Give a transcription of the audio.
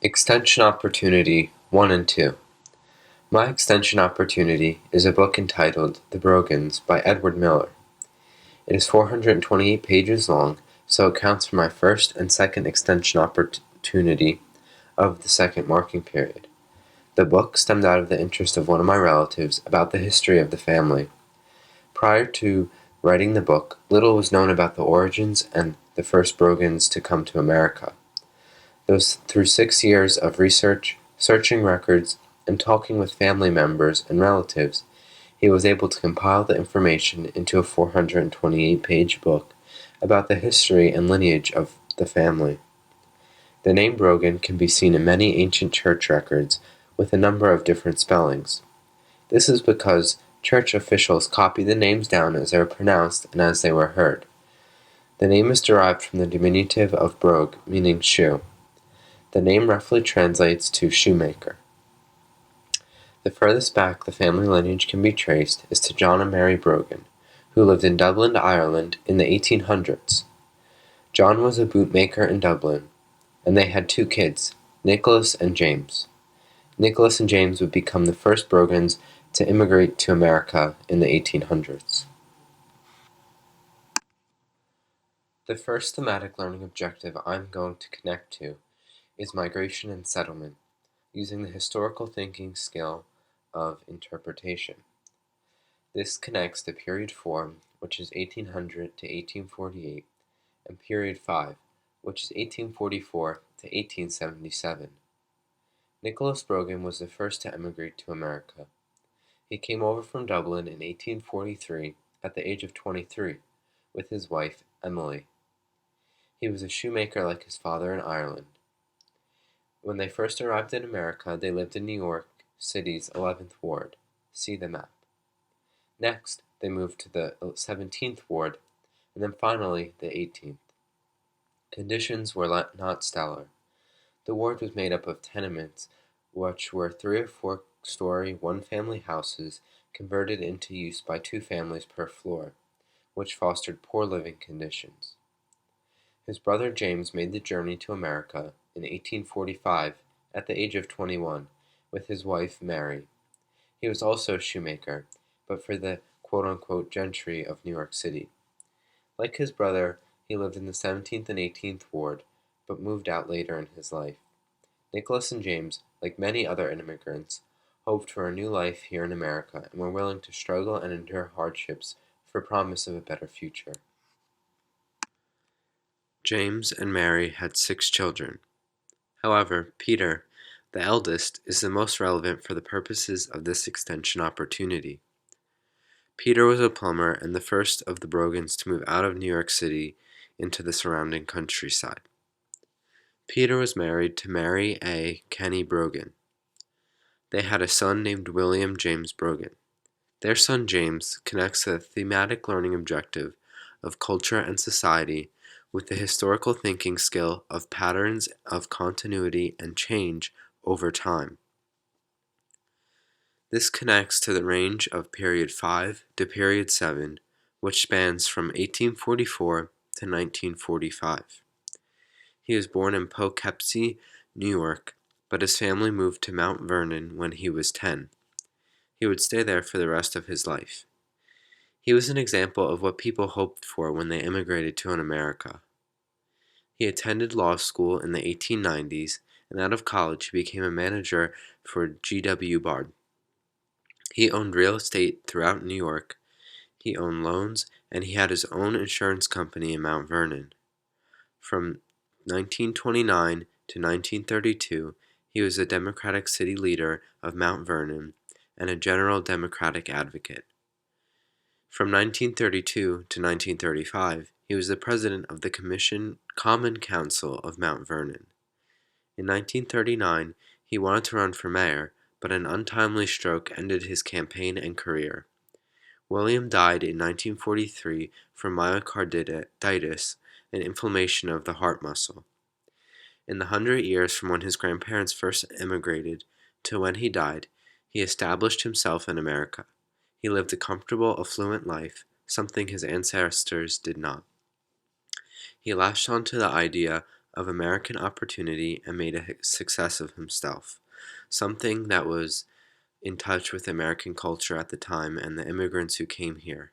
Extension Opportunity 1 and 2. My Extension Opportunity is a book entitled The Brogans by Edward Miller. It is 428 pages long, so it counts for my first and second extension opportunity of the second marking period. The book stemmed out of the interest of one of my relatives about the history of the family. Prior to writing the book, little was known about the origins and the first Brogans to come to America. Through 6 years of research, searching records, and talking with family members and relatives, he was able to compile the information into a 428-page book about the history and lineage of the family. The name Brogan can be seen in many ancient church records with a number of different spellings. This is because church officials copy the names down as they were pronounced and as they were heard. The name is derived from the diminutive of brog, meaning shoe. The name roughly translates to shoemaker. The furthest back the family lineage can be traced is to John and Mary Brogan, who lived in Dublin, Ireland in the 1800s. John was a bootmaker in Dublin, and they had 2 kids, Nicholas and James. Nicholas and James would become the first Brogans to immigrate to America in the 1800s. The first thematic learning objective I'm going to connect to is migration and settlement, using the historical thinking skill of interpretation. This connects to Period 4, which is 1800 to 1848, and Period 5, which is 1844 to 1877. Nicholas Brogan was the first to emigrate to America. He came over from Dublin in 1843 at the age of 23 with his wife, Emily. He was a shoemaker like his father in Ireland. When they first arrived in America, they lived in New York City's 11th Ward. See the map. Next, they moved to the 17th Ward, and then finally the 18th. Conditions were not stellar. The ward was made up of tenements, which were 3 or 4-story, one-family houses converted into use by 2 families per floor, which fostered poor living conditions. His brother James made the journey to America in 1845 at the age of 21 with his wife Mary. He was also a shoemaker, but for the quote-unquote gentry of New York City. Like his brother, he lived in the 17th and 18th Ward, but moved out later in his life. Nicholas and James, like many other immigrants, hoped for a new life here in America and were willing to struggle and endure hardships for promise of a better future. James and Mary had 6 children. However, Peter, the eldest, is the most relevant for the purposes of this extension opportunity. Peter was a plumber and the first of the Brogans to move out of New York City into the surrounding countryside. Peter was married to Mary A. Kenny Brogan. They had a son named William James Brogan. Their son James connects the thematic learning objective of culture and society with the historical thinking skill of patterns of continuity and change over time. This connects to the range of Period 5 to Period 7, which spans from 1844 to 1945. He was born in Poughkeepsie, New York, but his family moved to Mount Vernon when he was 10. He would stay there for the rest of his life. He was an example of what people hoped for when they immigrated to America. He attended law school in the 1890s, and out of college he became a manager for G.W. Bard. He owned real estate throughout New York. He owned loans, and he had his own insurance company in Mount Vernon. From 1929 to 1932, he was a Democratic city leader of Mount Vernon and a general Democratic advocate. From 1932 to 1935, he was the president of the Common Council of Mount Vernon. In 1939, he wanted to run for mayor, but an untimely stroke ended his campaign and career. William died in 1943 from myocarditis, an inflammation of the heart muscle. In the 100 years from when his grandparents first immigrated to when he died, he established himself in America. He lived a comfortable, affluent life, something his ancestors did not. He latched onto the idea of American opportunity and made a success of himself, something that was in touch with American culture at the time and the immigrants who came here.